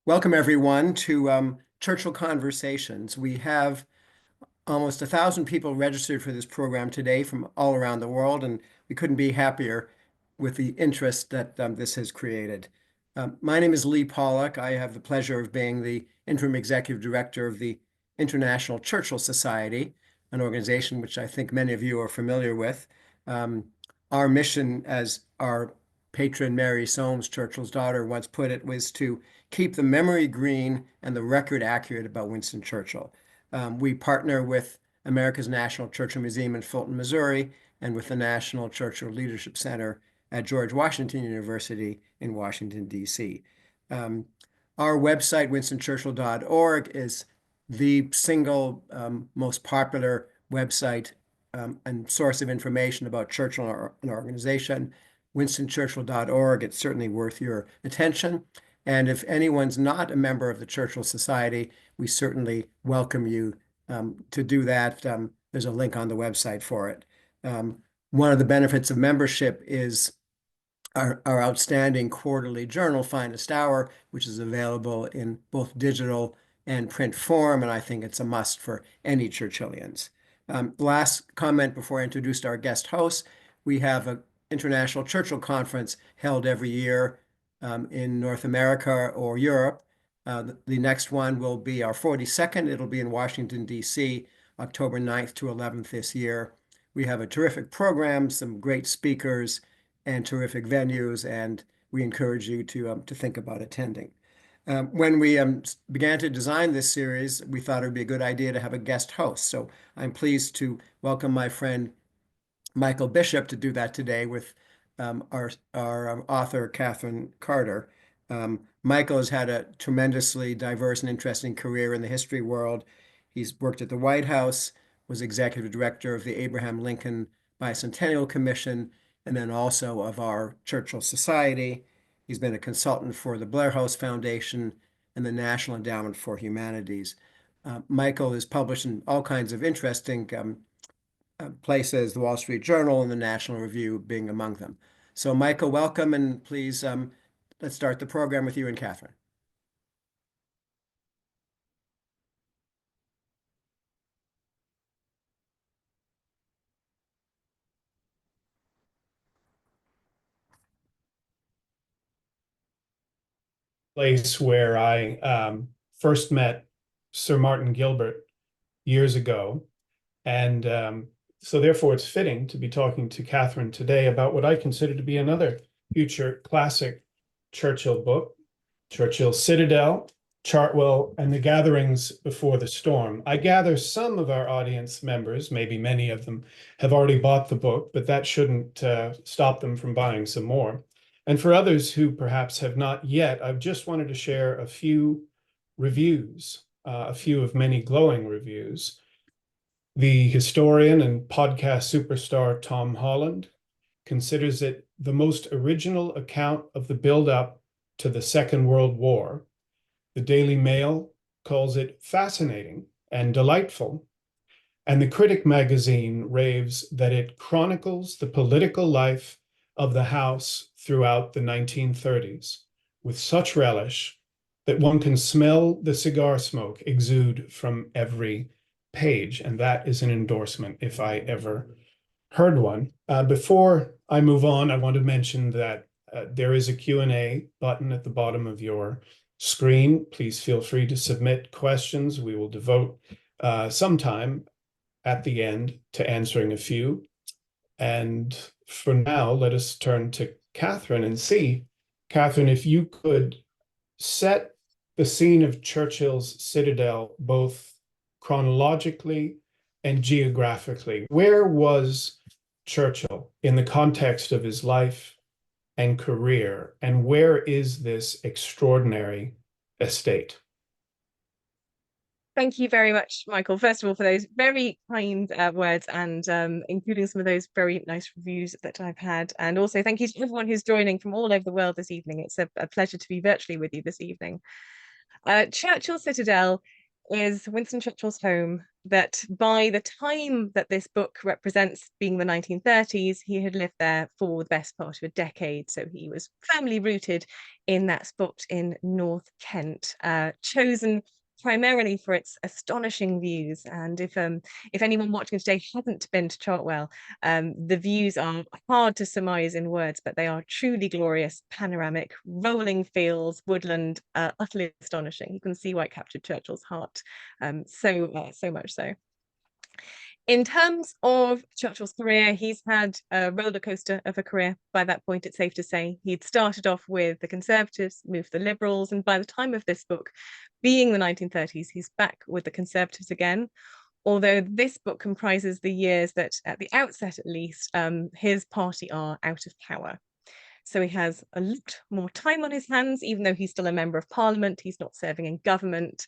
Welcome, everyone, to Churchill Conversations. We have almost 1,000 people registered for this program today from all around the world, and we couldn't be happier with the interest that this has created. My name is Lee Pollock. I have the pleasure of being the interim executive director of the International Churchill Society, an organization which I think many of you are familiar with. Our mission, as our patron Mary Soames, Churchill's daughter, once put it, was to keep the memory green and the record accurate about Winston Churchill. We partner with America's National Churchill Museum in Fulton, Missouri, and with the National Churchill Leadership Center at George Washington University in Washington, D.C. Our website, winstonchurchill.org, is the single most popular website and source of information about Churchill and an organization. winstonchurchill.org, it's certainly worth your attention. And if anyone's not a member of the Churchill Society, we certainly welcome you to do that. There's a link on the website for it. One of the benefits of membership is our outstanding quarterly journal, Finest Hour, which is available in both digital and print form, and I think it's a must for any Churchillians. Last comment before I introduce our guest host, we have an International Churchill Conference held every year in North America or Europe. The next one will be our 42nd. It'll be in Washington, D.C., October 9th to 11th this year. We have a terrific program, some great speakers, and terrific venues, and we encourage you to think about attending. When we began to design this series, we thought it would be a good idea to have a guest host. So I'm pleased to welcome my friend Michael Bishop to do that today with our author, Katherine Carter. Michael has had a tremendously diverse and interesting career in the history world. He's worked at the White House, was executive director of the Abraham Lincoln Bicentennial Commission, and then also of our Churchill Society. He's been a consultant for the Blair House Foundation and the National Endowment for Humanities. Michael is published in all kinds of interesting places, the Wall Street Journal and the National Review being among them. So Michael, welcome, and please let's start the program with you and Katherine. Place where I first met Sir Martin Gilbert years ago. And so therefore it's fitting to be talking to Katherine today about what I consider to be another future classic Churchill book, Churchill's Citadel, Chartwell, and the Gatherings Before the Storm. I gather some of our audience members, maybe many of them, have already bought the book, but that shouldn't stop them from buying some more. And for others who perhaps have not yet, I've just wanted to share a few reviews, a few of many glowing reviews. The historian and podcast superstar Tom Holland considers it the most original account of the build-up to the Second World War. The Daily Mail calls it fascinating and delightful. And the Critic magazine raves that it chronicles the political life of the House throughout the 1930s with such relish that one can smell the cigar smoke exude from every page. And that is an endorsement if I ever heard one. Before I move on, I want to mention that there is a Q&A button at the bottom of your screen. Please feel free to submit questions. We will devote some time at the end to answering a few. And for now, let us turn to Katherine and see, Katherine, if you could set the scene of Churchill's Citadel both chronologically and geographically. Where was Churchill in the context of his life and career, and where is this extraordinary estate? Thank you very much, Michael, first of all, for those very kind words and including some of those very nice reviews that I've had. And also thank you to everyone who's joining from all over the world this evening. It's a pleasure to be virtually with you this evening. Churchill Citadel is Winston Churchill's home that by the time that this book represents being the 1930s, he had lived there for the best part of a decade. So he was firmly rooted in that spot in North Kent, chosen primarily for its astonishing views. And if anyone watching today hasn't been to Chartwell, the views are hard to surmise in words, but they are truly glorious, panoramic, rolling fields, woodland, utterly astonishing. You can see why it captured Churchill's heart, so much so. In terms of Churchill's career, he's had a roller coaster of a career. By that point, it's safe to say he'd started off with the Conservatives, moved to the Liberals, and by the time of this book, being the 1930s, he's back with the Conservatives again. Although this book comprises the years that, at the outset at least, his party are out of power. So he has a lot more time on his hands, even though he's still a member of parliament, he's not serving in government.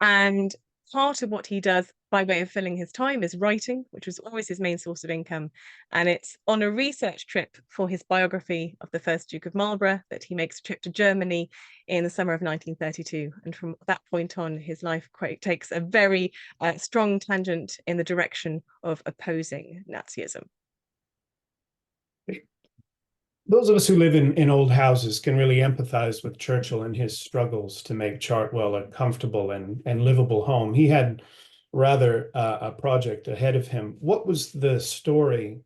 And part of what he does by way of filling his time is writing, which was always his main source of income. And it's on a research trip for his biography of the first Duke of Marlborough that he makes a trip to Germany in the summer of 1932. And from that point on, his life takes a very strong tangent in the direction of opposing Nazism. Those of us who live in old houses can really empathize with Churchill and his struggles to make Chartwell a comfortable and livable home. He had rather a project ahead of him. What was the story,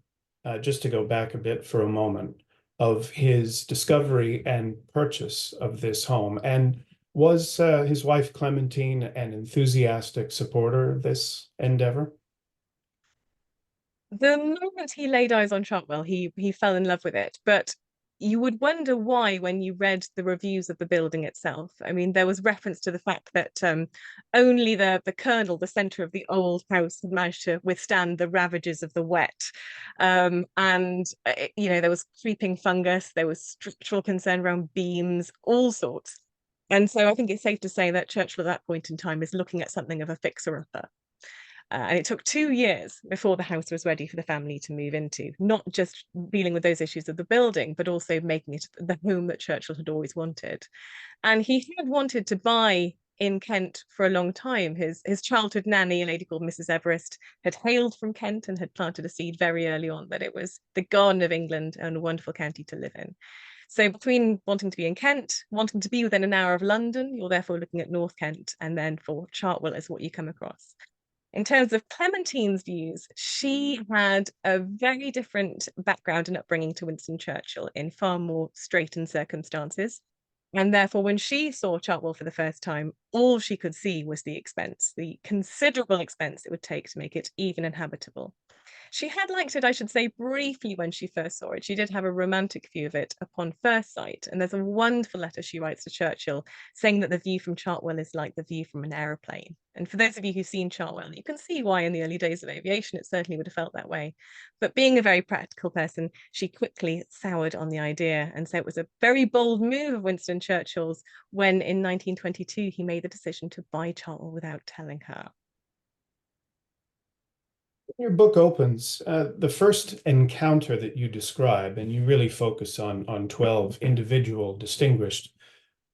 just to go back a bit for a moment, of his discovery and purchase of this home? And was his wife Clementine an enthusiastic supporter of this endeavor? The moment he laid eyes on Chartwell, he fell in love with it. But you would wonder why when you read the reviews of the building itself. I mean, there was reference to the fact that only the kernel, the centre of the old house, had managed to withstand the ravages of the wet. And, you know, there was creeping fungus, there was structural concern around beams, all sorts. And so I think it's safe to say that Churchill at that point in time is looking at something of a fixer-upper. And it took 2 years before the house was ready for the family to move into, not just dealing with those issues of the building, but also making it the home that Churchill had always wanted. And he had wanted to buy in Kent for a long time. His childhood nanny, a lady called Mrs. Everest, had hailed from Kent and had planted a seed very early on that it was the garden of England and a wonderful county to live in. So between wanting to be in Kent, wanting to be within an hour of London, you're therefore looking at North Kent, and then for Chartwell is what you come across. In terms of Clementine's views, she had a very different background and upbringing to Winston Churchill in far more straitened circumstances. And therefore, when she saw Chartwell for the first time, all she could see was the expense, the considerable expense it would take to make it even inhabitable. She had liked it, I should say, briefly when she first saw it. She did have a romantic view of it upon first sight. And there's a wonderful letter she writes to Churchill saying that the view from Chartwell is like the view from an aeroplane. And for those of you who've seen Chartwell, you can see why in the early days of aviation, it certainly would have felt that way. But being a very practical person, she quickly soured on the idea. And so it was a very bold move of Winston Churchill's when in 1922, he made the decision to buy Chartwell without telling her. Your book opens, the first encounter that you describe, and you really focus on 12 individual, distinguished,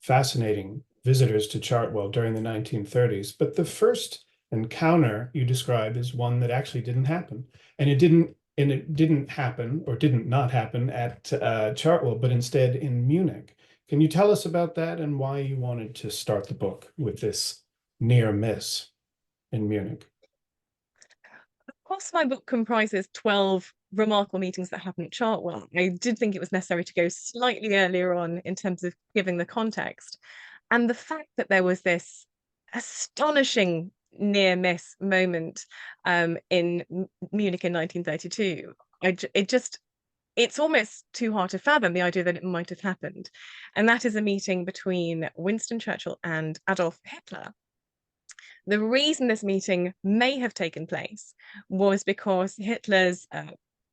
fascinating visitors to Chartwell during the 1930s. But the first encounter you describe is one that actually didn't happen. And it didn't happen, or didn't not happen at Chartwell, but instead in Munich. Can you tell us about that and why you wanted to start the book with this near miss in Munich? Of course, my book comprises 12 remarkable meetings that happened at Chartwell. I did think it was necessary to go slightly earlier on in terms of giving the context. And the fact that there was this astonishing near miss moment in Munich in 1932, it's almost too hard to fathom the idea that it might have happened. And that is a meeting between Winston Churchill and Adolf Hitler. The reason this meeting may have taken place was because Hitler's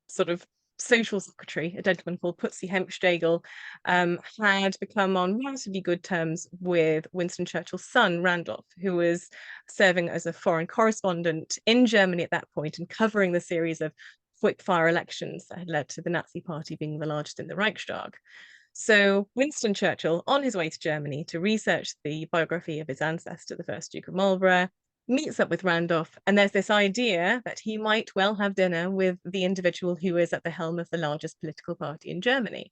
sort of social secretary, a gentleman called Putzi Hempstegel, had become on relatively good terms with Winston Churchill's son, Randolph, who was serving as a foreign correspondent in Germany at that point and covering the series of quick-fire elections that had led to the Nazi Party being the largest in the Reichstag. So Winston Churchill, on his way to Germany to research the biography of his ancestor, the first Duke of Marlborough, meets up with Randolph, and there's this idea that he might well have dinner with the individual who is at the helm of the largest political party in Germany.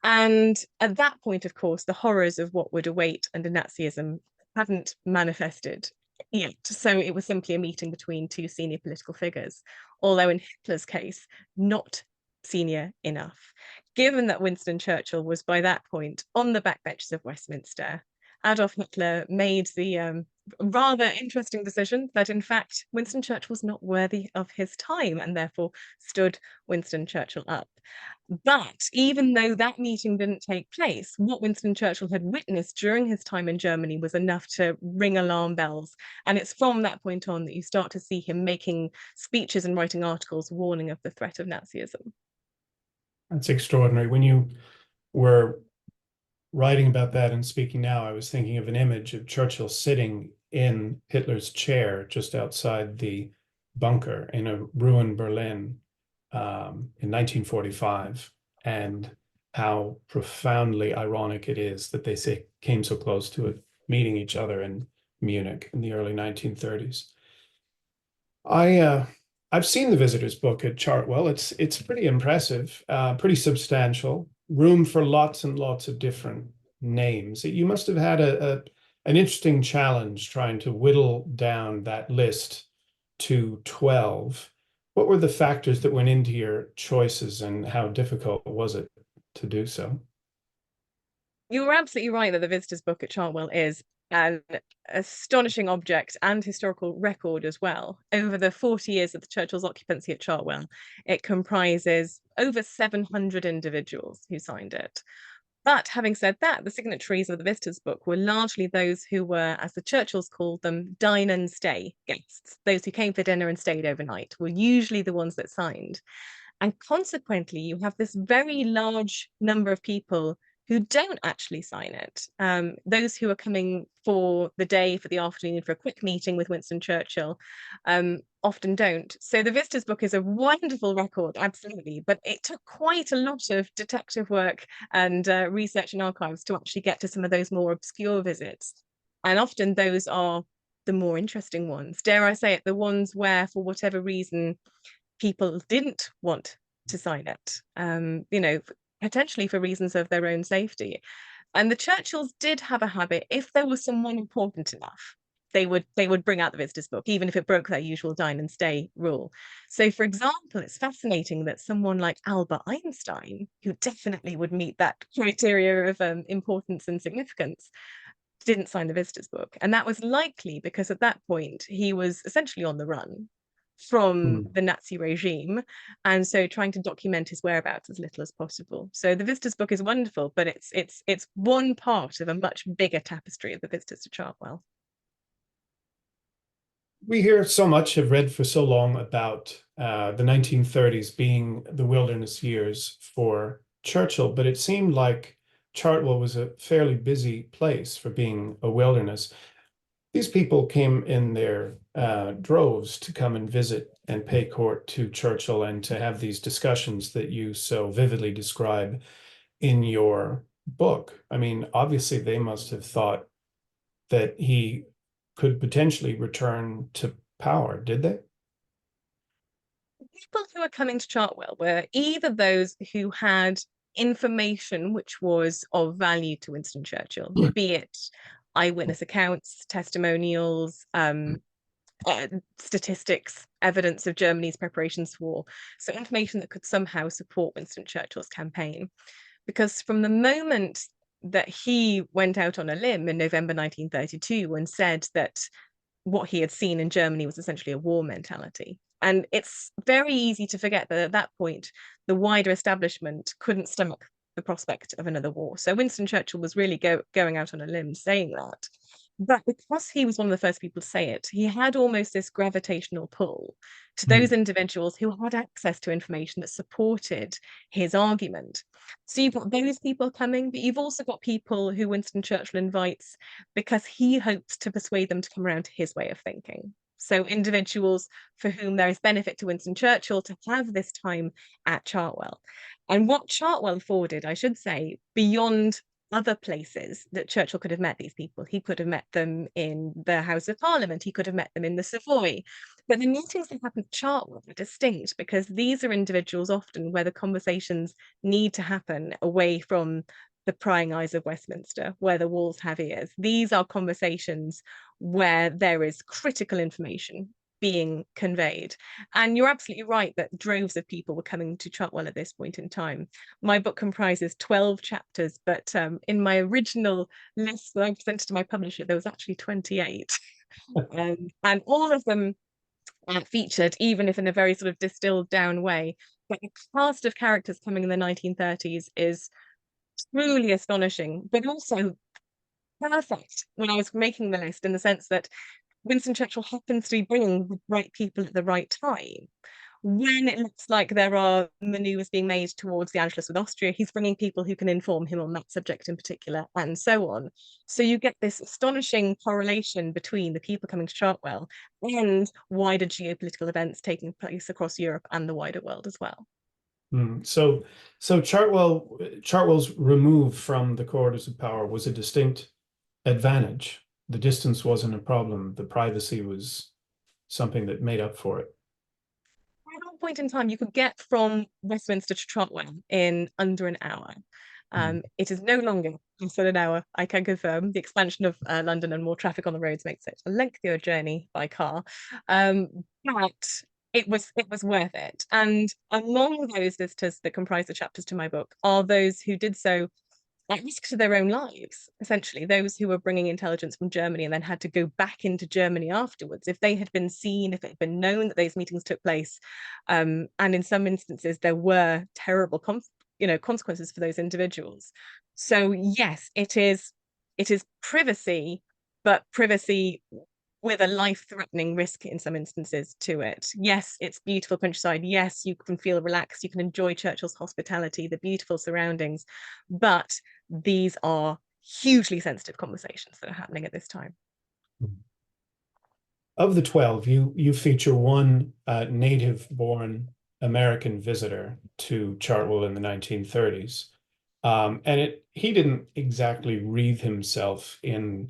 And at that point, of course, the horrors of what would await under Nazism hadn't manifested yet. So it was simply a meeting between two senior political figures, although in Hitler's case, not senior enough. Given that Winston Churchill was by that point on the backbenches of Westminster, Adolf Hitler made the rather interesting decision that, in fact, Winston Churchill was not worthy of his time and therefore stood Winston Churchill up. But even though that meeting didn't take place, what Winston Churchill had witnessed during his time in Germany was enough to ring alarm bells. And it's from that point on that you start to see him making speeches and writing articles warning of the threat of Nazism. That's extraordinary. When you were writing about that and speaking now, I was thinking of an image of Churchill sitting in Hitler's chair just outside the bunker in a ruined Berlin in 1945, and how profoundly ironic it is that they say came so close to it, meeting each other in Munich in the early 1930s. I've seen the visitor's book at Chartwell. It's pretty impressive, pretty substantial, room for lots and lots of different names. You must have had an interesting challenge trying to whittle down that list to 12. What were the factors that went into your choices, and how difficult was it to do so? You were absolutely right that the visitor's book at Chartwell is an astonishing object and historical record as well. Over the 40 years of the Churchill's occupancy at Chartwell, it comprises over 700 individuals who signed it. But having said that, the signatories of the visitor's book were largely those who were, as the Churchills called them, dine and stay guests. Those who came for dinner and stayed overnight were usually the ones that signed. And consequently, you have this very large number of people who don't actually sign it. Those who are coming for the day, for the afternoon, for a quick meeting with Winston Churchill, often don't. So the visitor's book is a wonderful record, absolutely, but it took quite a lot of detective work and research and archives to actually get to some of those more obscure visits. And often those are the more interesting ones. Dare I say it, the ones where, for whatever reason, people didn't want to sign it, potentially for reasons of their own safety. And the Churchills did have a habit, if there was someone important enough, they would bring out the visitor's book, even if it broke their usual dine and stay rule. So, for example, it's fascinating that someone like Albert Einstein, who definitely would meet that criteria of importance and significance, didn't sign the visitor's book. And that was likely because at that point, he was essentially on the run from the Nazi regime, and so trying to document his whereabouts as little as possible. So the visitor's book is wonderful, but it's one part of a much bigger tapestry of the visitors to Chartwell. We hear so much, have read for so long about the 1930s being the wilderness years for Churchill, but it seemed like Chartwell was a fairly busy place for being a wilderness. These people came in their droves to come and visit and pay court to Churchill and to have these discussions that you so vividly describe in your book. I mean, obviously, they must have thought that he could potentially return to power, did they? People who were coming to Chartwell were either those who had information which was of value to Winston Churchill, be it eyewitness accounts, testimonials, statistics, evidence of Germany's preparations for war. So information that could somehow support Winston Churchill's campaign. Because from the moment that he went out on a limb in November 1932 and said that what he had seen in Germany was essentially a war mentality. And it's very easy to forget that at that point, the wider establishment couldn't stomach the prospect of another war. So Winston Churchill was really going out on a limb saying that. But because he was one of the first people to say it, he had almost this gravitational pull to those individuals who had access to information that supported his argument. So you've got those people coming, but you've also got people who Winston Churchill invites because he hopes to persuade them to come around to his way of thinking. So individuals for whom there is benefit to Winston Churchill to have this time at Chartwell. And what Chartwell afforded, I should say, beyond other places that Churchill could have met these people. He could have met them in the House of Parliament. He could have met them in the Savoy. But the meetings that happened at Chartwell are distinct because these are individuals often where the conversations need to happen away from the prying eyes of Westminster, where the walls have ears. These are conversations where there is critical information being conveyed. And you're absolutely right that droves of people were coming to Chartwell at this point in time. My book comprises 12 chapters, but in my original list that I presented to my publisher, there was actually 28. And all of them featured, even if in a very sort of distilled down way. But the cast of characters coming in the 1930s is truly astonishing, but also perfect when I was making the list, in the sense that Winston Churchill happens to be bringing the right people at the right time. When it looks like there are maneuvers being made towards the Anschluss with Austria, he's bringing people who can inform him on that subject in particular, and so on. So you get this astonishing correlation between the people coming to Chartwell and wider geopolitical events taking place across Europe and the wider world as well. So Chartwell's remove from the corridors of power was a distinct advantage. The distance wasn't a problem. The privacy was something that made up for it. At one point in time, you could get from Westminster to Chartwell in under an hour. It is no longer less than an hour, I can confirm. The expansion of London and more traffic on the roads makes it a lengthier journey by car. But it was worth it. And among those visitors that comprise the chapters to my book are those who did so at risk to their own lives, essentially, those who were bringing intelligence from Germany and then had to go back into Germany afterwards. If they had been seen, if it had been known that those meetings took place, and in some instances there were terrible consequences for those individuals. So yes, it is privacy, but privacy with a life-threatening risk in some instances to it. Yes, it's beautiful countryside. Yes, you can feel relaxed. You can enjoy Churchill's hospitality, the beautiful surroundings, but these are hugely sensitive conversations that are happening at this time. Of the 12, you feature one native-born American visitor to Chartwell in the 1930s. And he didn't exactly wreathe himself in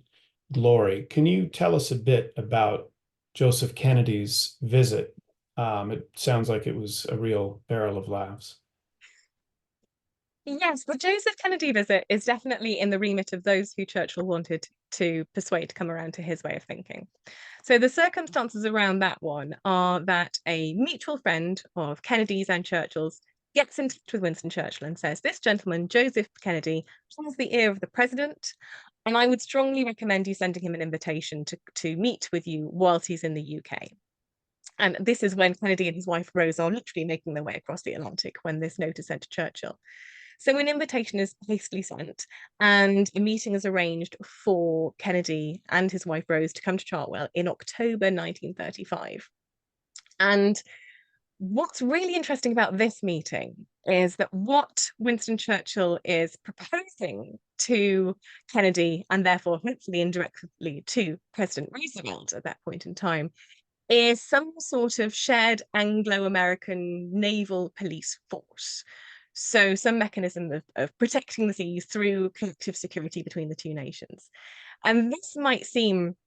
glory. Can you tell us a bit about Joseph Kennedy's visit? It sounds like it was a real barrel of laughs. Yes, the Joseph Kennedy visit is definitely in the remit of those who Churchill wanted to persuade to come around to his way of thinking. So the circumstances around that one are that a mutual friend of Kennedy's and Churchill's gets in touch with Winston Churchill and says, this gentleman, Joseph Kennedy, has the ear of the president, and I would strongly recommend you sending him an invitation to meet with you whilst he's in the UK. And this is when Kennedy and his wife Rose are literally making their way across the Atlantic when this note is sent to Churchill. So an invitation is hastily sent, and a meeting is arranged for Kennedy and his wife Rose to come to Chartwell in October 1935. And what's really interesting about this meeting is that what Winston Churchill is proposing to Kennedy, and therefore hopefully indirectly to President Roosevelt at that point in time, is some sort of shared Anglo-American naval police force. So some mechanism of protecting the seas through collective security between the two nations. And this might seem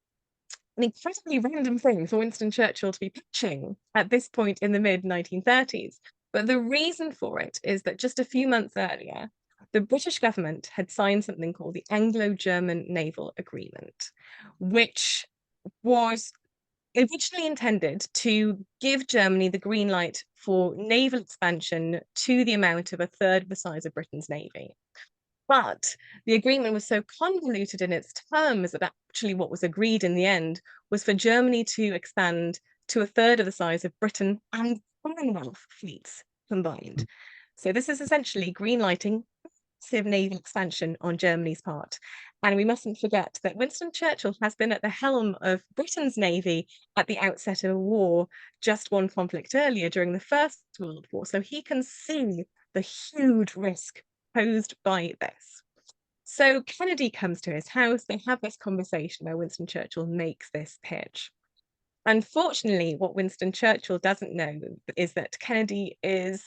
an incredibly random thing for Winston Churchill to be pitching at this point in the mid-1930s. But the reason for it is that just a few months earlier, the British government had signed something called the Anglo-German Naval Agreement, which was originally intended to give Germany the green light for naval expansion to the amount of a third of the size of Britain's navy. But the agreement was so convoluted in its terms that actually what was agreed in the end was for Germany to expand to a third of the size of Britain and Commonwealth fleets combined. So this is essentially green lighting massive naval expansion on Germany's part. And we mustn't forget that Winston Churchill has been at the helm of Britain's navy at the outset of a war, just one conflict earlier during the First World War. So he can see the huge risk posed by this. So Kennedy comes to his house. They have this conversation where Winston Churchill makes this pitch. Unfortunately, what Winston Churchill doesn't know is that Kennedy is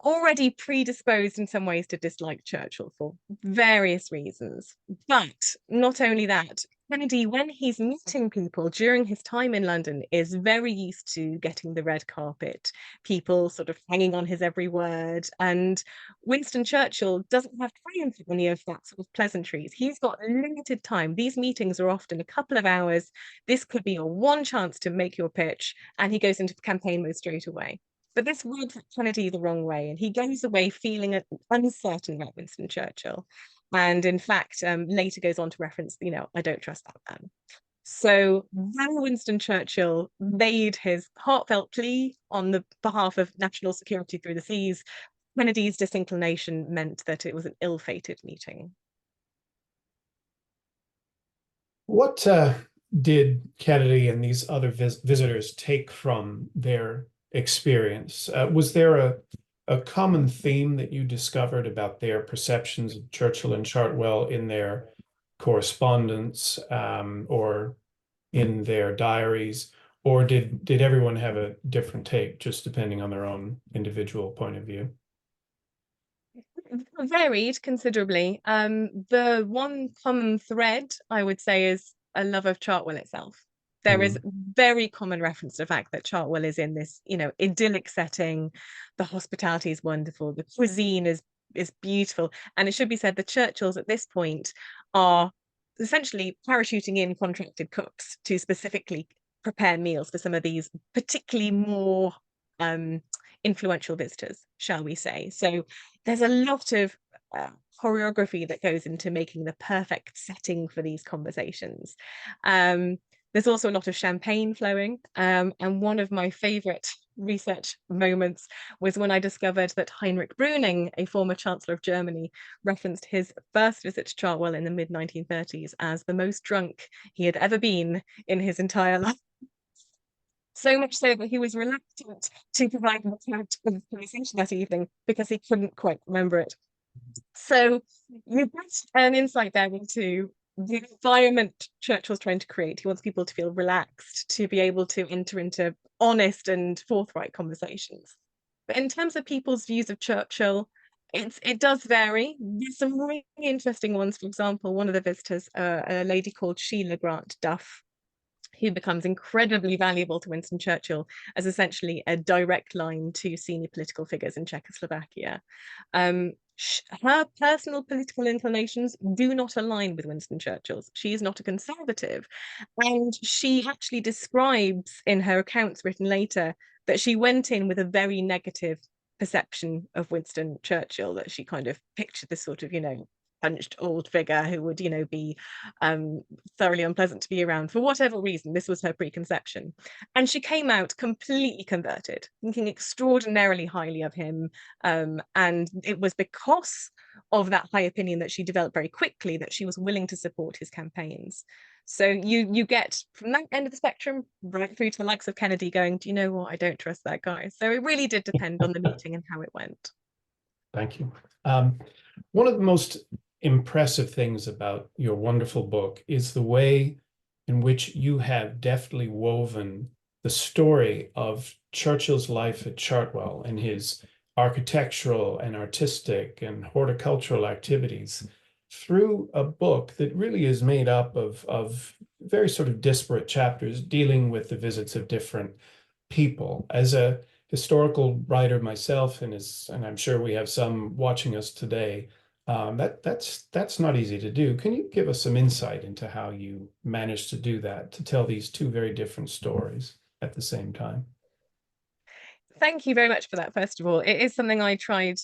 already predisposed in some ways to dislike Churchill for various reasons. But not only that, Kennedy, when he's meeting people during his time in London, is very used to getting the red carpet, people sort of hanging on his every word. And Winston Churchill doesn't have time for any of that sort of pleasantries. He's got limited time. These meetings are often a couple of hours. This could be your one chance to make your pitch, and he goes into campaign mode straight away. But this rubs Kennedy the wrong way, and he goes away feeling uncertain about Winston Churchill. And in fact, later goes on to reference, I don't trust that man. So when Winston Churchill made his heartfelt plea on the behalf of national security through the seas, Kennedy's disinclination meant that it was an ill-fated meeting. What did Kennedy and these other visitors take from their experience? Was there a common theme that you discovered about their perceptions of Churchill and Chartwell in their correspondence or in their diaries, or did everyone have a different take, just depending on their own individual point of view? Varied considerably. The one common thread, I would say, is a love of Chartwell itself. There is very common reference to the fact that Chartwell is in this, idyllic setting. The hospitality is wonderful. The cuisine is beautiful. And it should be said, the Churchills at this point are essentially parachuting in contracted cooks to specifically prepare meals for some of these particularly more influential visitors, shall we say. So there's a lot of choreography that goes into making the perfect setting for these conversations. There's also a lot of champagne flowing. And one of my favorite research moments was when I discovered that Heinrich Brüning, a former Chancellor of Germany, referenced his first visit to Chartwell in the mid-1930s as the most drunk he had ever been in his entire life. So much so that he was reluctant to provide an account of the conversation that evening because he couldn't quite remember it. So you get an insight there into the environment Churchill's trying to create. He wants people to feel relaxed, to be able to enter into honest and forthright conversations. But in terms of people's views of Churchill, it does vary. There's some really interesting ones. For example, one of the visitors, a lady called Sheila Grant Duff, who becomes incredibly valuable to Winston Churchill as essentially a direct line to senior political figures in Czechoslovakia. Her personal political inclinations do not align with Winston Churchill's. She is not a conservative, and she actually describes in her accounts written later that she went in with a very negative perception of Winston Churchill, that she kind of pictured this sort of, punched old figure who would, be thoroughly unpleasant to be around for whatever reason. This was her preconception. And she came out completely converted, thinking extraordinarily highly of him. And it was because of that high opinion that she developed very quickly that she was willing to support his campaigns. So you get from that end of the spectrum right through to the likes of Kennedy going, do you know what? I don't trust that guy. So it really did depend on the meeting and how it went. Thank you. One of the most impressive things about your wonderful book is the way in which you have deftly woven the story of Churchill's life at Chartwell and his architectural and artistic and horticultural activities through a book that really is made up of very sort of disparate chapters dealing with the visits of different people. As a historical writer myself, and I'm sure we have some watching us today, that's not easy to do. Can you give us some insight into how you managed to do that, to tell these two very different stories at the same time? Thank you very much for that, first of all. It is something I tried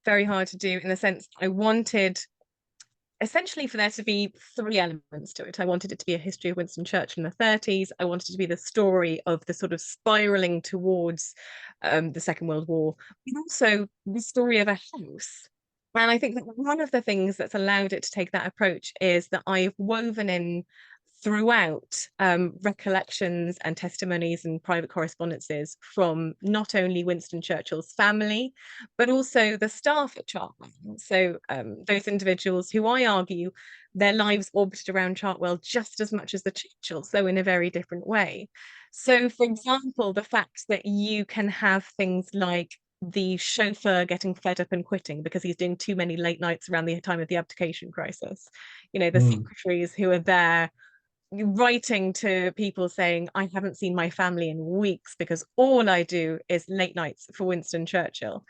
very hard to do, in the sense I wanted essentially for there to be three elements to it. I wanted it to be a history of Winston Churchill in the 30s. I wanted it to be the story of the sort of spiraling towards the Second World War, but also the story of a house. And I think that one of the things that's allowed it to take that approach is that I've woven in throughout recollections and testimonies and private correspondences from not only Winston Churchill's family, but also the staff at Chartwell. So those individuals who I argue their lives orbited around Chartwell just as much as the Churchills, though in a very different way. So, for example, the fact that you can have things like the chauffeur getting fed up and quitting because he's doing too many late nights around the time of the abdication crisis. You know, the secretaries who are there writing to people saying, I haven't seen my family in weeks because all I do is late nights for Winston Churchill.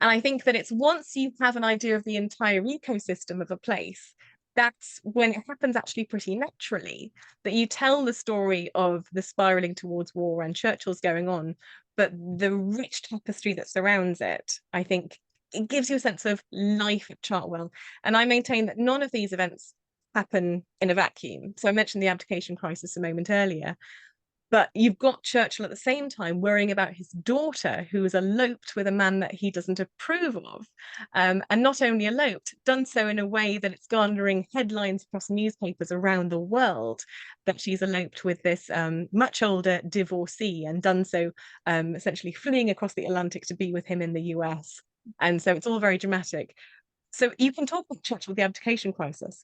And I think that it's once you have an idea of the entire ecosystem of a place, that's when it happens actually pretty naturally, that you tell the story of the spiraling towards war and Churchill's going on, but the rich tapestry that surrounds it, I think it gives you a sense of life at Chartwell. And I maintain that none of these events happen in a vacuum. So I mentioned the abdication crisis a moment earlier, but you've got Churchill at the same time worrying about his daughter, who has eloped with a man that he doesn't approve of. And not only eloped, done so in a way that it's garnering headlines across newspapers around the world, that she's eloped with this much older divorcee, and done so essentially fleeing across the Atlantic to be with him in the US. And so it's all very dramatic. So you can talk about Churchill, the abdication crisis.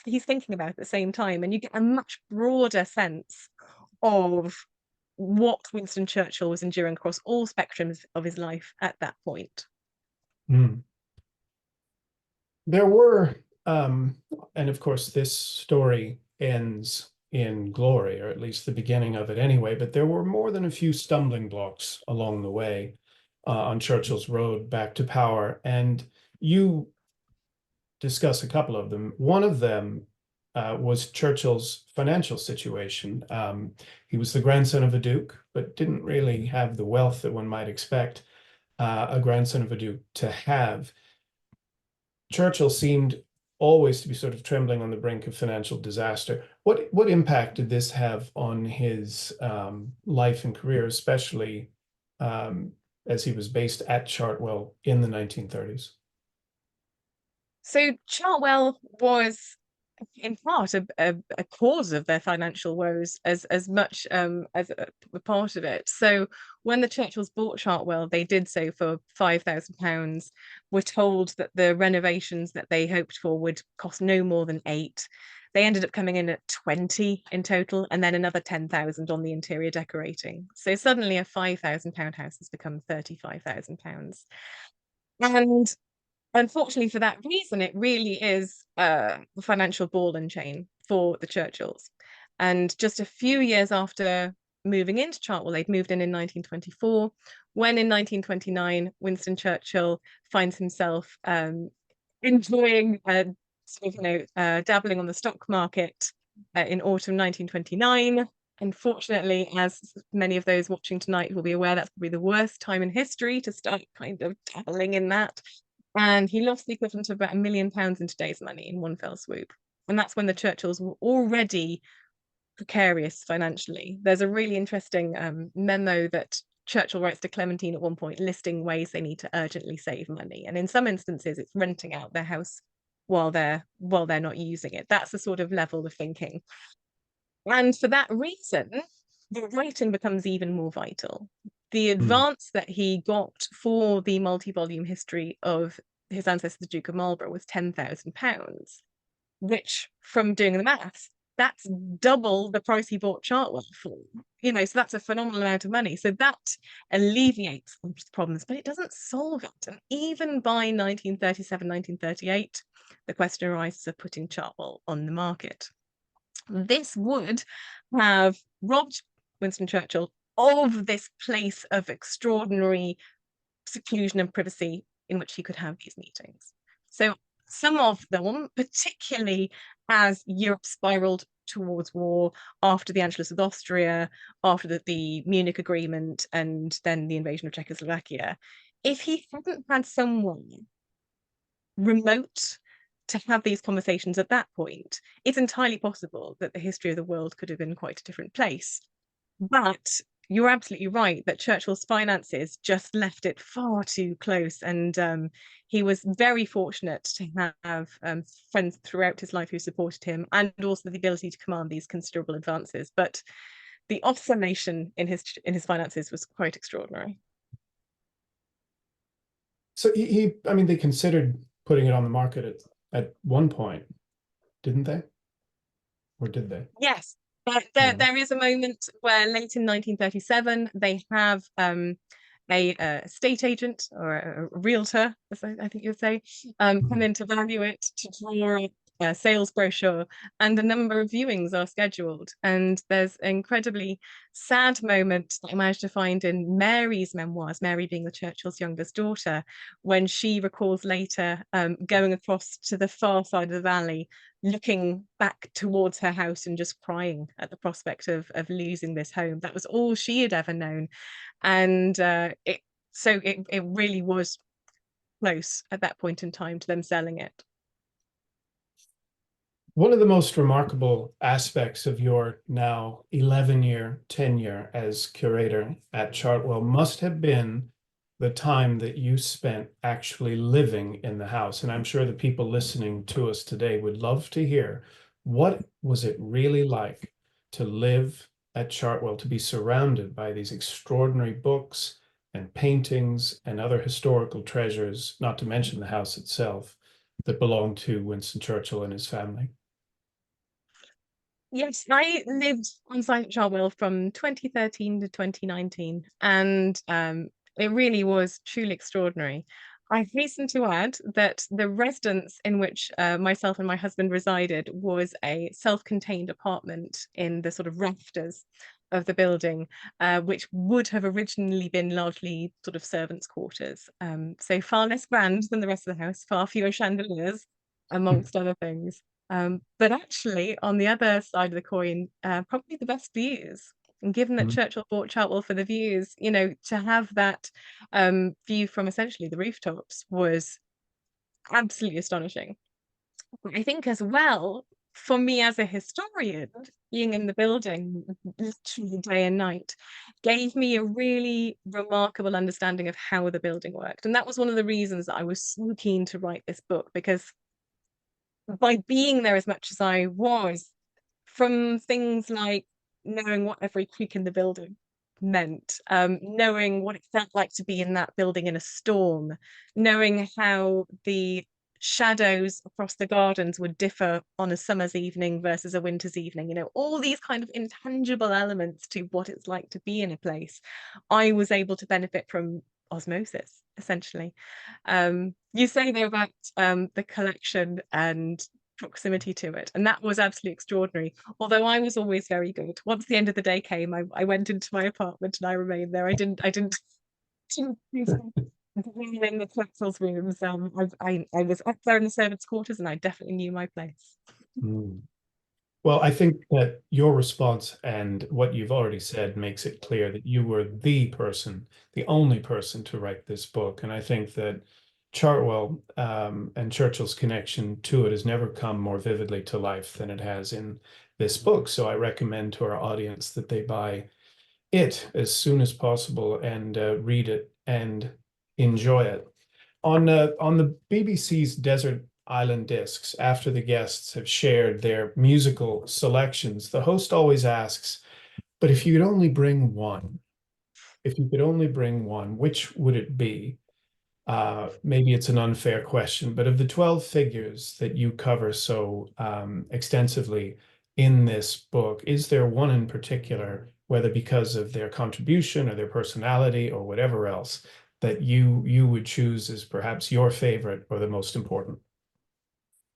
He's thinking about it at the same time, and you get a much broader sense of what Winston Churchill was enduring across all spectrums of his life at that point. There were, and of course, this story ends in glory, or at least the beginning of it anyway, but there were more than a few stumbling blocks along the way on Churchill's road back to power. And you discuss a couple of them. One of them was Churchill's financial situation. He was the grandson of a duke, but didn't really have the wealth that one might expect a grandson of a duke to have. Churchill seemed always to be sort of trembling on the brink of financial disaster. What impact did this have on his life and career, especially as he was based at Chartwell in the 1930s? So Chartwell was in part a cause of their financial woes as much as a part of it. So when the Churchills bought Chartwell, they did so for £5,000. We're told that the renovations that they hoped for would cost no more than 8. They ended up coming in at 20 in total, and then another 10,000 on the interior decorating. So suddenly a £5,000 house has become £35,000. And unfortunately, for that reason, it really is a financial ball and chain for the Churchills. And just a few years after moving into Chartwell, they'd moved in 1924, when in 1929, Winston Churchill finds himself enjoying dabbling on the stock market in autumn 1929. Unfortunately, as many of those watching tonight will be aware, that's probably the worst time in history to start kind of dabbling in that. And he lost the equivalent of about £1 million in today's money in one fell swoop. And that's when the Churchills were already precarious financially. There's a really interesting memo that Churchill writes to Clementine at one point, listing ways they need to urgently save money. And in some instances, it's renting out their house while they're not using it. That's the sort of level of thinking. And for that reason, the writing becomes even more vital. The advance that he got for the multi-volume history of his ancestor, the Duke of Marlborough, was £10,000, which, from doing the maths, that's double the price he bought Chartwell for. So that's a phenomenal amount of money. So that alleviates the problems, but it doesn't solve it. And even by 1937, 1938, the question arises of putting Chartwell on the market. This would have robbed Winston Churchill of this place of extraordinary seclusion and privacy in which he could have these meetings. So some of them, particularly as Europe spiraled towards war after the Anschluss with Austria, after the Munich Agreement, and then the invasion of Czechoslovakia, if he hadn't had someone remote to have these conversations at that point, it's entirely possible that the history of the world could have been quite a different place. But you're absolutely right that Churchill's finances just left it far too close. And he was very fortunate to have friends throughout his life who supported him, and also the ability to command these considerable advances. But the oscillation in his finances was quite extraordinary. So they considered putting it on the market at one point, didn't they? Or did they? Yes. But there is a moment where late in 1937, they have a estate agent or a realtor, as I think you'd say, come in to value it, to draw up a sales brochure, and a number of viewings are scheduled. And there's an incredibly sad moment that I managed to find in Mary's memoirs, Mary being the Churchill's youngest daughter, when she recalls later going across to the far side of the valley, looking back towards her house and just crying at the prospect of losing this home. That was all she had ever known. And it really was close at that point in time to them selling it. One of the most remarkable aspects of your now 11-year tenure as curator at Chartwell must have been the time that you spent actually living in the house. And I'm sure the people listening to us today would love to hear, what was it really like to live at Chartwell, to be surrounded by these extraordinary books and paintings and other historical treasures, not to mention the house itself, that belonged to Winston Churchill and his family? Yes, I lived on site at Chartwell from 2013 to 2019, and it really was truly extraordinary. I hasten to add that the residence in which myself and my husband resided was a self-contained apartment in the sort of rafters of the building, which would have originally been largely sort of servants' quarters. So far less grand than the rest of the house, far fewer chandeliers, amongst other things. But actually, on the other side of the coin, probably the best views. And given that Churchill bought Chartwell for the views, you know, to have that view from essentially the rooftops was absolutely astonishing. But I think as well, for me as a historian, being in the building literally day and night gave me a really remarkable understanding of how the building worked. And that was one of the reasons that I was so keen to write this book, because by being there as much as I was, from things like knowing what every creak in the building meant, knowing what it felt like to be in that building in a storm, knowing how the shadows across the gardens would differ on a summer's evening versus a winter's evening, you know, all these kind of intangible elements to what it's like to be in a place, I was able to benefit from osmosis, essentially. You say there about the collection and proximity to it, and that was absolutely extraordinary. Although I was always very good. Once the end of the day came, I went into my apartment and I remained there. I didn't in the Churchills rooms. I was up there in the servants' quarters, and I definitely knew my place. Well, I think that your response and what you've already said makes it clear that you were the person, the only person to write this book. And I think that Chartwell and Churchill's connection to it has never come more vividly to life than it has in this book. So I recommend to our audience that they buy it as soon as possible and read it and enjoy it. On the BBC's Desert Island Discs, after the guests have shared their musical selections, the host always asks, but if you could only bring one, which would it be? Maybe it's an unfair question, but of the 12 figures that you cover so extensively in this book, is there one in particular, whether because of their contribution or their personality or whatever else, that you would choose as perhaps your favorite or the most important?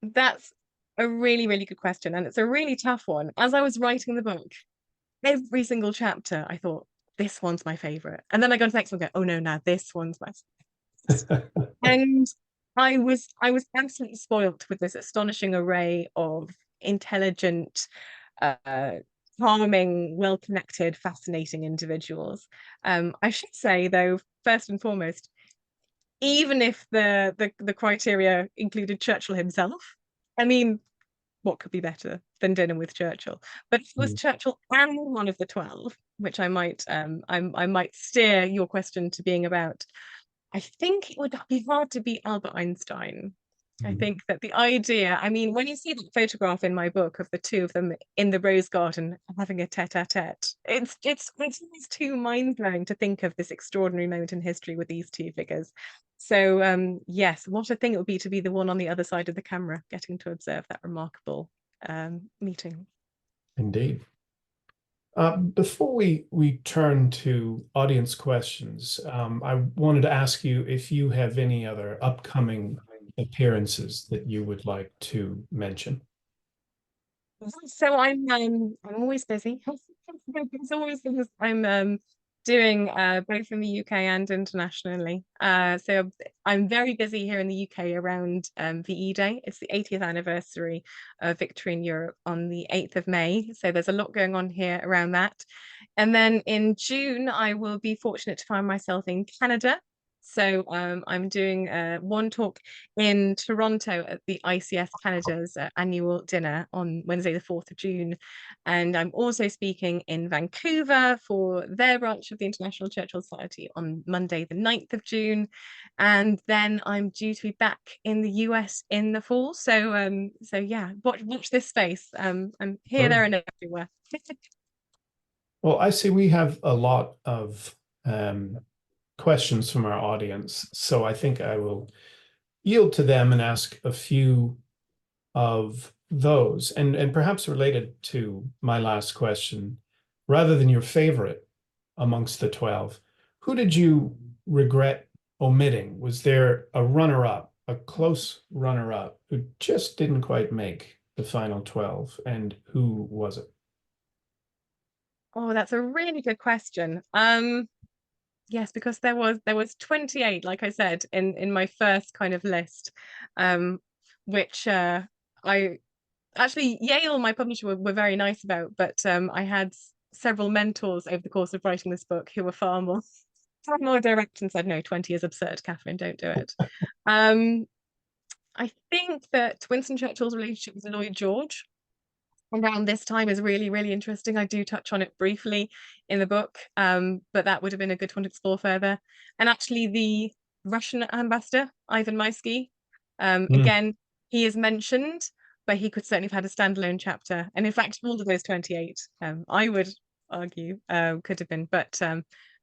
That's a really, really good question, and it's a really tough one. As I was writing the book, every single chapter, I thought, this one's my favorite. And then I go to the next one and go, oh no, now this one's my favorite. And I was absolutely spoilt with this astonishing array of intelligent, charming, well-connected, fascinating individuals. I should say, though, first and foremost, even if the criteria included Churchill himself, I mean, what could be better than dinner with Churchill? But if it was Churchill and one of the 12, which I might steer your question to being about, I think it would be hard to beat Albert Einstein. I think that the idea, I mean, when you see the photograph in my book of the two of them in the rose garden having a tete-a-tete, it's almost too mind-blowing to think of this extraordinary moment in history with these two figures. So yes, what a thing it would be to be the one on the other side of the camera, getting to observe that remarkable meeting. Indeed. Before we turn to audience questions, I wanted to ask you if you have any other upcoming appearances that you would like to mention. So I'm always busy. There's always things I'm doing both in the UK and internationally. So I'm very busy here in the UK around VE Day. It's the 80th anniversary of victory in Europe on the 8th of May. So there's a lot going on here around that. And then in June, I will be fortunate to find myself in Canada. So I'm doing one talk in Toronto at the ICS Canada's annual dinner on Wednesday, the 4th of June. And I'm also speaking in Vancouver for their branch of the International Churchills Society on Monday, the 9th of June. And then I'm due to be back in the US in the fall. So yeah, watch this space. I'm here, there, and everywhere. Well, I see we have a lot of questions from our audience, so I think I will yield to them and ask a few of those, and perhaps related to my last question, rather than your favorite amongst the 12, who did you regret omitting? Was there a runner-up, a close runner-up, who just didn't quite make the final 12, and who was it? Oh, that's a really good question. Yes, because there was 28, like I said, in my first kind of list, which I actually Yale, my publisher, were very nice about, but I had several mentors over the course of writing this book who were far more direct and said, no, 20 is absurd, Catherine, don't do it. I think that Winston Churchill's relationship with Lloyd George around this time is really, really interesting. I do touch on it briefly in the book, but that would have been a good one to explore further. And actually, the Russian ambassador, Ivan Maisky, again, he is mentioned, but he could certainly have had a standalone chapter. And in fact, all of those 28, I would argue, could have been. But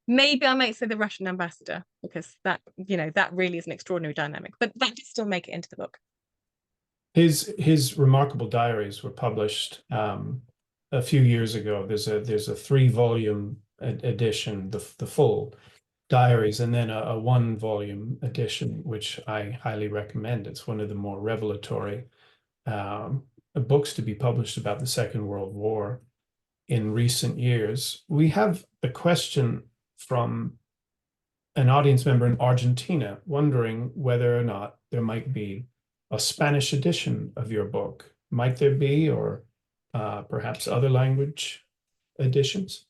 maybe I might say the Russian ambassador, because that really is an extraordinary dynamic. But that did still make it into the book. His remarkable diaries were published a few years ago. There's a 3-volume edition, the full diaries, and then a 1-volume edition, which I highly recommend. It's one of the more revelatory books to be published about the Second World War in recent years. We have a question from an audience member in Argentina wondering whether or not there might be a Spanish edition of your book. Might there be, or perhaps other language editions?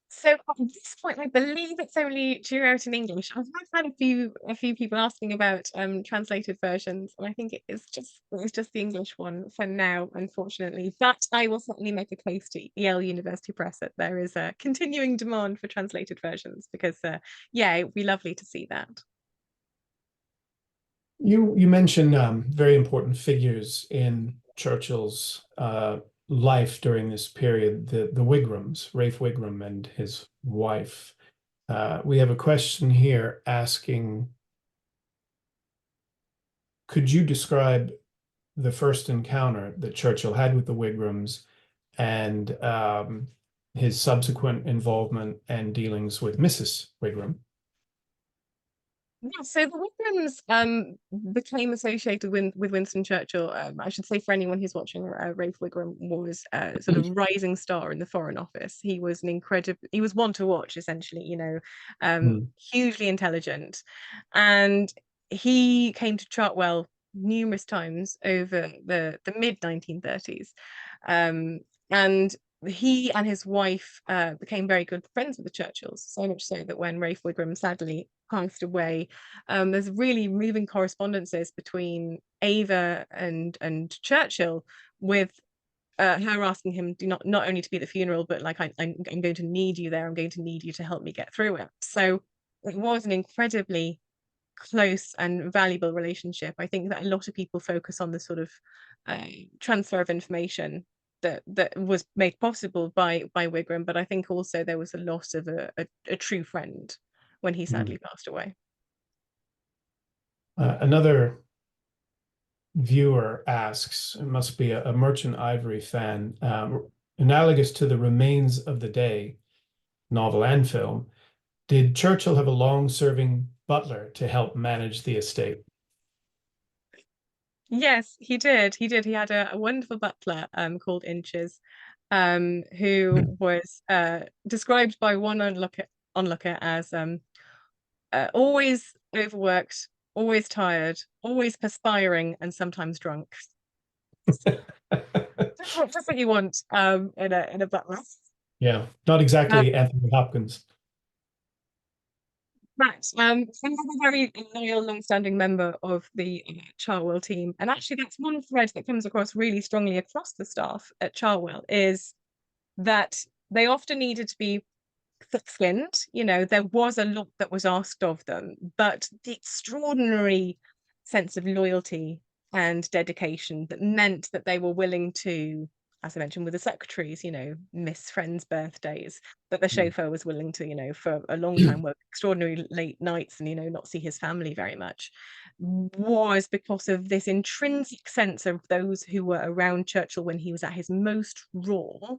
So at this point, I believe it's only due out in English. I've had a few people asking about translated versions, and I think it's just the English one for now, unfortunately. But I will certainly make a case to Yale University Press that there is a continuing demand for translated versions, because yeah, it would be lovely to see that. You mentioned very important figures in Churchill's life during this period, the Wigrams, Rafe Wigram and his wife. We have a question here asking, could you describe the first encounter that Churchill had with the Wigrams and his subsequent involvement and dealings with Mrs. Wigram? Yeah, so the Wigrams became associated with Winston Churchill. I should say, for anyone who's watching, Rafe Wigram was a sort of rising star in the Foreign Office. He was he was one to watch, essentially, hugely intelligent. And he came to Chartwell numerous times over the mid-1930s. And he and his wife became very good friends with the Churchills, so much so that when Rafe Wigram sadly passed away, there's really moving correspondences between Ava and Churchill, with her asking him not only to be at the funeral, but like, I'm going to need you there. I'm going to need you to help me get through it. So it was an incredibly close and valuable relationship. I think that a lot of people focus on the sort of transfer of information that was made possible by Wigram, but I think also there was a loss of a true friend when he sadly passed away. Another viewer asks, it must be a Merchant Ivory fan, analogous to The Remains of the Day, novel and film, did Churchill have a long-serving butler to help manage the estate? Yes, he did. He did. He had a wonderful butler called Inches, who was described by one onlooker as always overworked, always tired, always perspiring, and sometimes drunk. Just what you want in a butler. Yeah, not exactly Anthony Hopkins. Right. Another very loyal, long-standing member of the Chartwell team, and actually that's one thread that comes across really strongly across the staff at Chartwell, is that they often needed to be thick-skinned. You know, there was a lot that was asked of them, but the extraordinary sense of loyalty and dedication that meant that they were willing to, as I mentioned with the secretaries, you know, miss friends' birthdays, that the chauffeur was willing to, you know, for a long time work extraordinary late nights and, you know, not see his family very much, was because of this intrinsic sense of those who were around Churchill when he was at his most raw,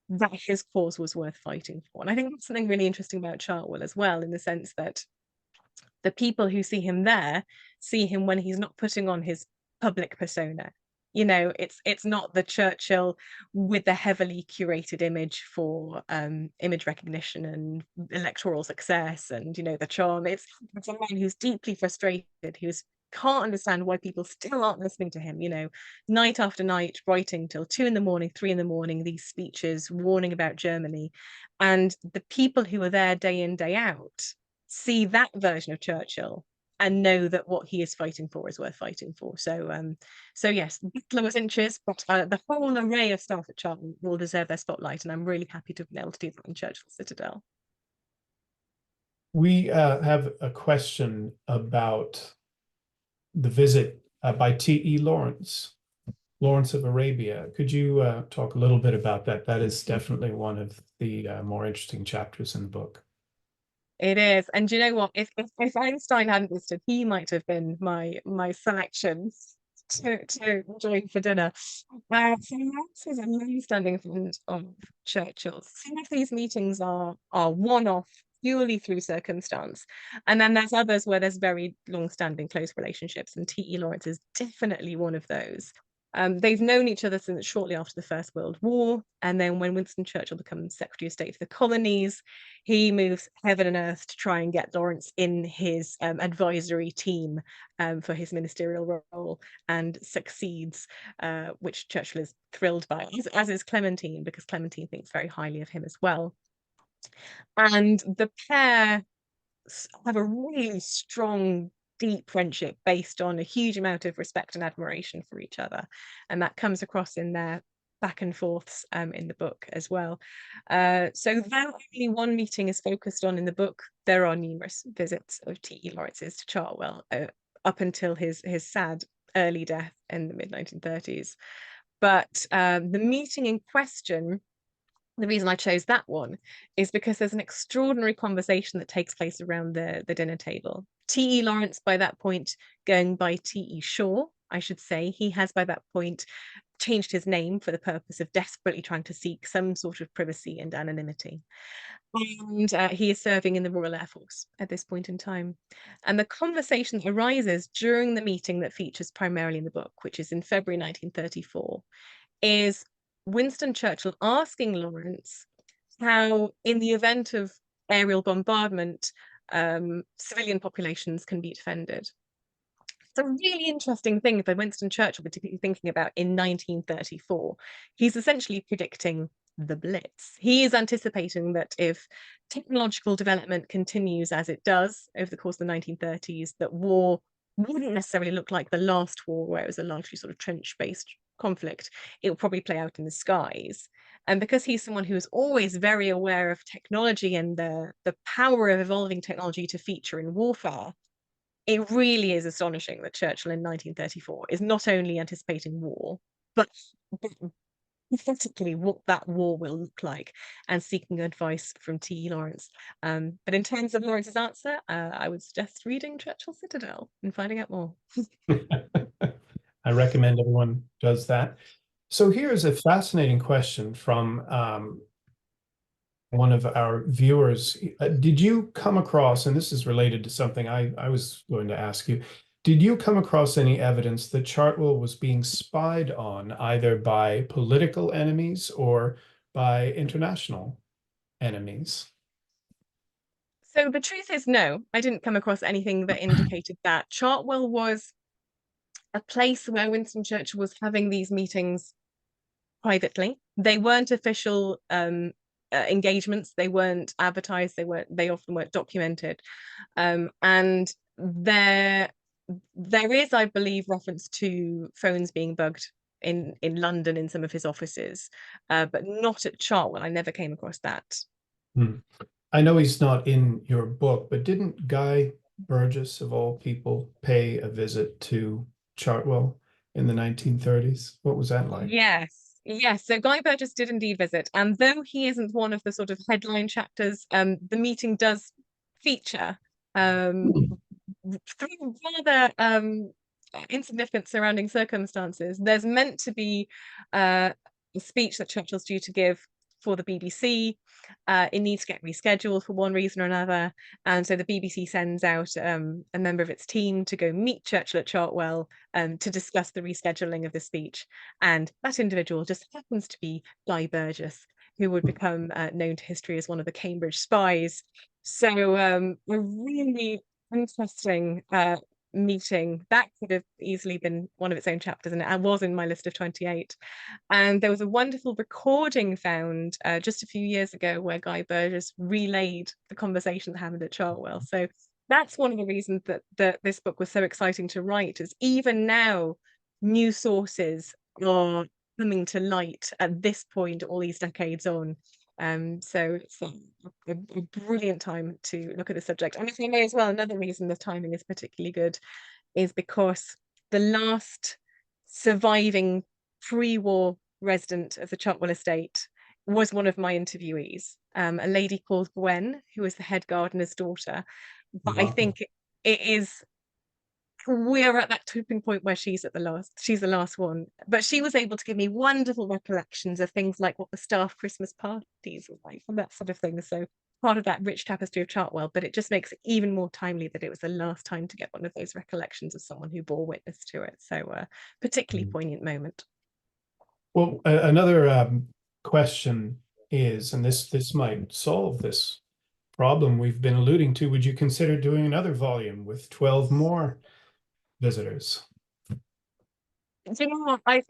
that his cause was worth fighting for. And I think that's something really interesting about Chartwell as well, in the sense that the people who see him there see him when he's not putting on his public persona. You know, it's not the Churchill with the heavily curated image for image recognition and electoral success and, you know, the charm. It's a man who's deeply frustrated, who's can't understand why people still aren't listening to him, you know, night after night, writing till 2 in the morning, 3 in the morning, these speeches warning about Germany. And the people who are there day in, day out see that version of Churchill and know that what he is fighting for is worth fighting for. So yes, Hitler was Inches, but the whole array of staff at Chartwell will deserve their spotlight, and I'm really happy to have been able to do that in Churchill's Citadel. We have a question about the visit by T.E. Lawrence of Arabia. Could you talk a little bit about that? That is definitely one of the more interesting chapters in the book. It is, and do you know what? If Einstein hadn't visited, he might have been my selection to join for dinner. So Lawrence is a long-standing friend of Churchill's. Some of these meetings are one-off, purely through circumstance, and then there's others where there's very long-standing close relationships, and T.E. Lawrence is definitely one of those. They've known each other since shortly after the First World War, and then when Winston Churchill becomes Secretary of State for the Colonies, he moves heaven and earth to try and get Lawrence in his advisory team for his ministerial role, and succeeds, which Churchill is thrilled by, as is Clementine, because Clementine thinks very highly of him as well. And the pair have a really strong, deep friendship based on a huge amount of respect and admiration for each other, and that comes across in their back and forths in the book as well. So that only one meeting is focused on in the book. There are numerous visits of T.E. Lawrence's to Chartwell up until his sad early death in the mid-1930s. But the meeting in question, the reason I chose that one is because there's an extraordinary conversation that takes place around the dinner table. T.E. Lawrence, by that point, going by T.E. Shaw, I should say, he has by that point changed his name for the purpose of desperately trying to seek some sort of privacy and anonymity. And he is serving in the Royal Air Force at this point in time. And the conversation that arises during the meeting that features primarily in the book, which is in February 1934, is Winston Churchill asking Lawrence how, in the event of aerial bombardment, civilian populations can be defended. It's a really interesting thing for Winston Churchill to be thinking about in 1934. He's essentially predicting the Blitz. He is anticipating that if technological development continues as it does over the course of the 1930s, that war wouldn't necessarily look like the last war, where it was a largely sort of trench-based conflict. It will probably play out in the skies. And because he's someone who is always very aware of technology and the power of evolving technology to feature in warfare, it really is astonishing that Churchill in 1934 is not only anticipating war, but prophetically what that war will look like, and seeking advice from T.E. Lawrence. But in terms of Lawrence's answer, I would suggest reading Churchill's Citadel and finding out more. I recommend everyone does that. So here's a fascinating question from one of our viewers. Did you come across, and this is related to something I was going to ask you, did you come across any evidence that Chartwell was being spied on either by political enemies or by international enemies? So the truth is, no, I didn't come across anything that indicated that. Chartwell was a place where Winston Churchill was having these meetings privately. They weren't official engagements. They weren't advertised. They often weren't documented. And there is, I believe, reference to phones being bugged in London in some of his offices, but not at Chartwell. I never came across that. Hmm. I know he's not in your book, but didn't Guy Burgess, of all people, pay a visit to Chartwell in the 1930s? What was that like? Yes. So Guy Burgess did indeed visit, and though he isn't one of the sort of headline chapters, the meeting does feature through rather insignificant surrounding circumstances. There's meant to be a speech that Churchill's due to give for the BBC. It needs to get rescheduled for one reason or another, and so the BBC sends out a member of its team to go meet Churchill at Chartwell to discuss the rescheduling of the speech. And that individual just happens to be Guy Burgess, who would become known to history as one of the Cambridge spies. So a really interesting meeting that could have easily been one of its own chapters, and it was in my list of 28. And there was a wonderful recording found just a few years ago where Guy Burgess relayed the conversation that happened at Chartwell. So that's one of the reasons that this book was so exciting to write, is even now new sources are coming to light at this point, all these decades on. So it's a brilliant time to look at the subject. And if I may as well, another reason the timing is particularly good is because the last surviving pre-war resident of the Chartwell estate was one of my interviewees, a lady called Gwen, who was the head gardener's daughter. But I think it is, we're at that tipping point where she's the last one. But she was able to give me wonderful recollections of things like what the staff Christmas parties were like and that sort of thing. So part of that rich tapestry of Chartwell, but it just makes it even more timely that it was the last time to get one of those recollections of someone who bore witness to it. So particularly poignant moment. Well, another question is, and this might solve this problem we've been alluding to, would you consider doing another volume with 12 more visitors? Do you know what? I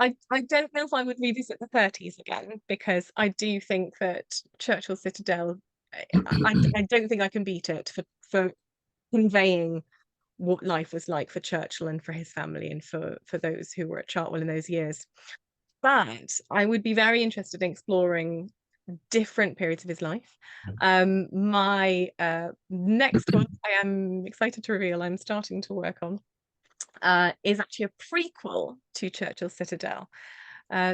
don't know if I would revisit the 30s again, because I do think that Churchill's Citadel, I don't think I can beat it for conveying what life was like for Churchill and for his family and for those who were at Chartwell in those years. But I would be very interested in exploring different periods of his life. My next book I am excited to reveal I'm starting to work on is actually a prequel to Churchill's Citadel.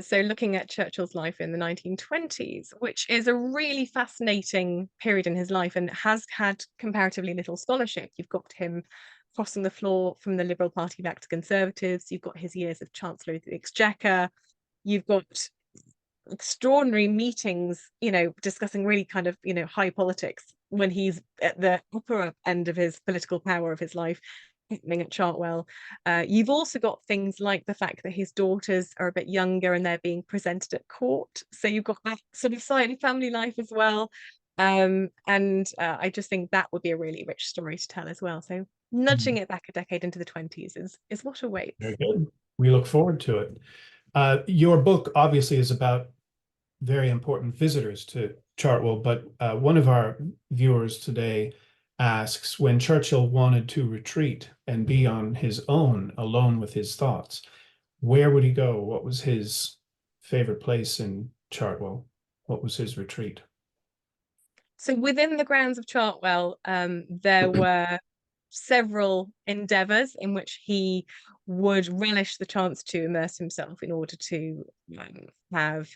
So looking at Churchill's life in the 1920s, which is a really fascinating period in his life and has had comparatively little scholarship. You've got him crossing the floor from the Liberal Party back to Conservatives. You've got his years of Chancellor of the Exchequer. You've got extraordinary meetings, discussing really kind of, high politics when he's at the upper end of his political power of his life, happening at Chartwell. You've also got things like the fact that his daughters are a bit younger and they're being presented at court. So you've got that sort of side of family life as well. And I just think that would be a really rich story to tell as well. So nudging it back a decade into the 20s is what awaits. Very good. We look forward to it. Your book obviously is about very important visitors to Chartwell, but one of our viewers today asks, when Churchill wanted to retreat and be on his own, alone with his thoughts, where would he go? What was his favorite place in Chartwell? What was his retreat? So within the grounds of Chartwell, there were several endeavours in which he would relish the chance to immerse himself in order to have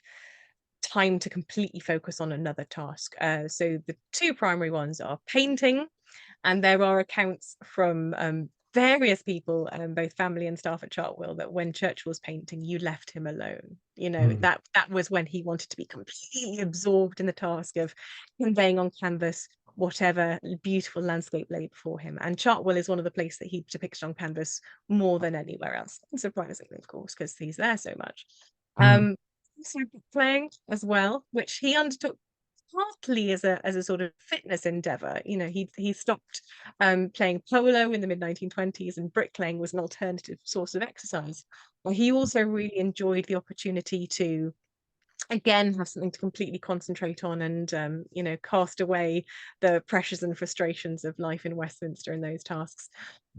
time to completely focus on another task. So the two primary ones are painting, and there are accounts from various people, both family and staff at Chartwell, that when Churchill was painting, you left him alone. You know, that was when he wanted to be completely absorbed in the task of conveying on canvas whatever beautiful landscape lay before him. And Chartwell is one of the places that he depicted on canvas more than anywhere else, surprisingly, of course, because he's there so much. Also playing as well, which he undertook partly as a sort of fitness endeavor. You know, he stopped playing polo in the mid-1920s, and bricklaying was an alternative source of exercise. But he also really enjoyed the opportunity to again have something to completely concentrate on and you know, cast away the pressures and frustrations of life in Westminster and those tasks.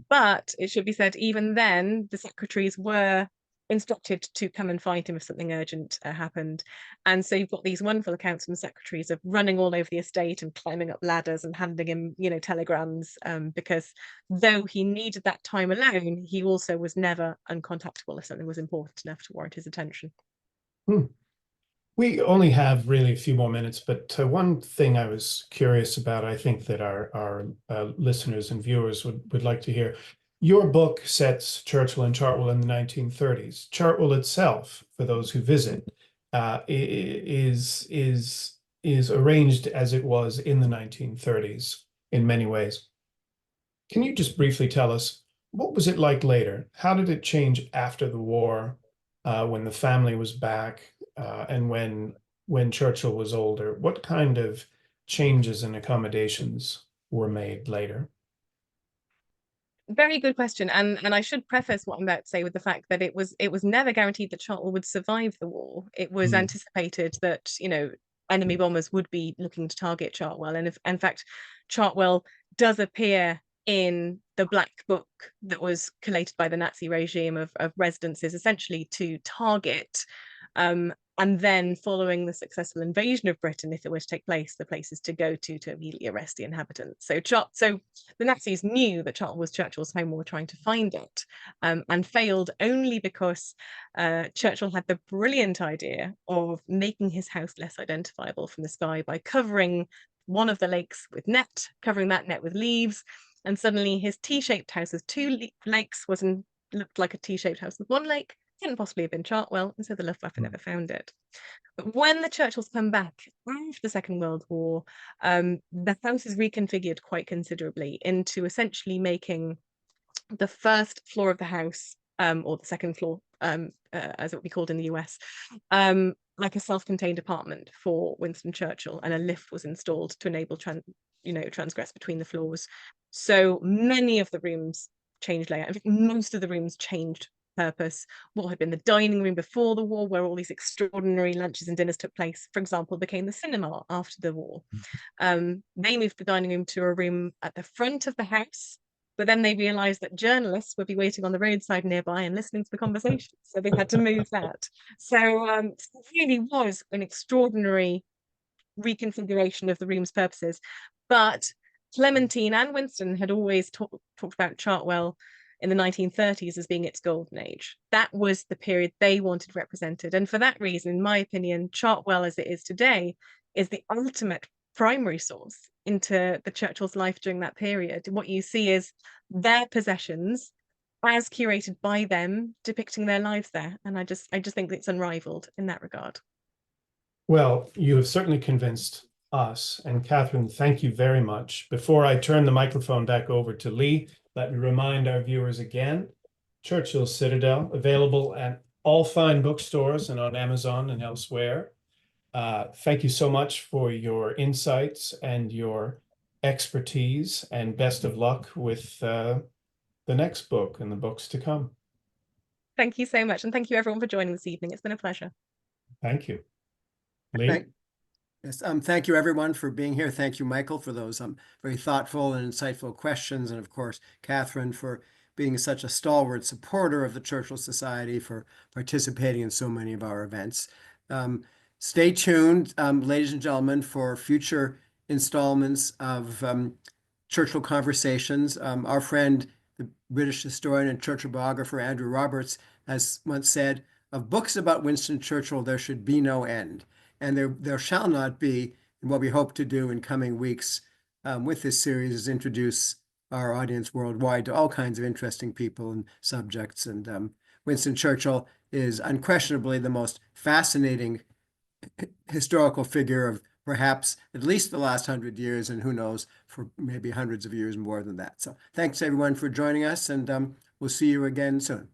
But it should be said, even then the secretaries were instructed to come and find him if something urgent happened. And so you've got these wonderful accounts from the secretaries of running all over the estate and climbing up ladders and handing him, you know, telegrams, because though he needed that time alone, he also was never uncontactable if something was important enough to warrant his attention. We only have really a few more minutes, but one thing I was curious about, I think that our listeners and viewers would like to hear. Your book sets Churchill and Chartwell in the 1930s. Chartwell itself, for those who visit, is arranged as it was in the 1930s in many ways. Can you just briefly tell us, what was it like later? How did it change after the war, when the family was back, and when Churchill was older? What kind of changes and accommodations were made later? Very good question, and I should preface what I'm about to say with the fact that it was never guaranteed that Chartwell would survive the war. It was anticipated that, you know, enemy bombers would be looking to target Chartwell, and if, in fact, Chartwell does appear in the Black Book that was collated by the Nazi regime of residences, essentially to target and then, following the successful invasion of Britain, if it were to take place, the places to go to immediately arrest the inhabitants. So the Nazis knew that Chartwell was Churchill's home and were trying to find it, and failed only because Churchill had the brilliant idea of making his house less identifiable from the sky by covering one of the lakes with net, covering that net with leaves, and suddenly his T-shaped house with two lakes looked like a T-shaped house with one lake. Couldn't possibly have been Chartwell, and so the Luftwaffe never found it. But when the Churchills come back after the Second World War, the house is reconfigured quite considerably into essentially making the first floor of the house, or the second floor, as it would be called in the US, like a self-contained apartment for Winston Churchill, and a lift was installed to enable transgress between the floors. So many of the rooms changed layout. I think most of the rooms changed purpose. What had been the dining room before the war, where all these extraordinary lunches and dinners took place, for example, became the cinema after the war. They moved the dining room to a room at the front of the house, but then they realized that journalists would be waiting on the roadside nearby and listening to the conversation, so they had to move that. So it really was an extraordinary reconfiguration of the room's purposes. But Clementine and Winston had always talked about Chartwell in the 1930s as being its golden age. That was the period they wanted represented. And for that reason, in my opinion, Chartwell as it is today is the ultimate primary source into the Churchill's life during that period. What you see is their possessions as curated by them, depicting their lives there. And I just think it's unrivaled in that regard. Well, you have certainly convinced us. And Katherine, thank you very much. Before I turn the microphone back over to Lee, let me remind our viewers again, Churchill's Citadel, available at all fine bookstores and on Amazon and elsewhere. Thank you so much for your insights and your expertise, and best of luck with the next book and the books to come. Thank you so much. And thank you everyone for joining this evening. It's been a pleasure. Thank you. Lee? Yes, thank you everyone for being here. Thank you, Michael, for those very thoughtful and insightful questions. And of course, Katherine, for being such a stalwart supporter of the Churchill Society, for participating in so many of our events. Stay tuned, ladies and gentlemen, for future installments of Churchill Conversations. Our friend, the British historian and Churchill biographer Andrew Roberts, has once said, "Of books about Winston Churchill, there should be no end." And there shall not be. And what we hope to do in coming weeks with this series is introduce our audience worldwide to all kinds of interesting people and subjects. And Winston Churchill is unquestionably the most fascinating historical figure of perhaps at least the last 100 years, and who knows, for maybe hundreds of years more than that. So thanks everyone for joining us, and we'll see you again soon.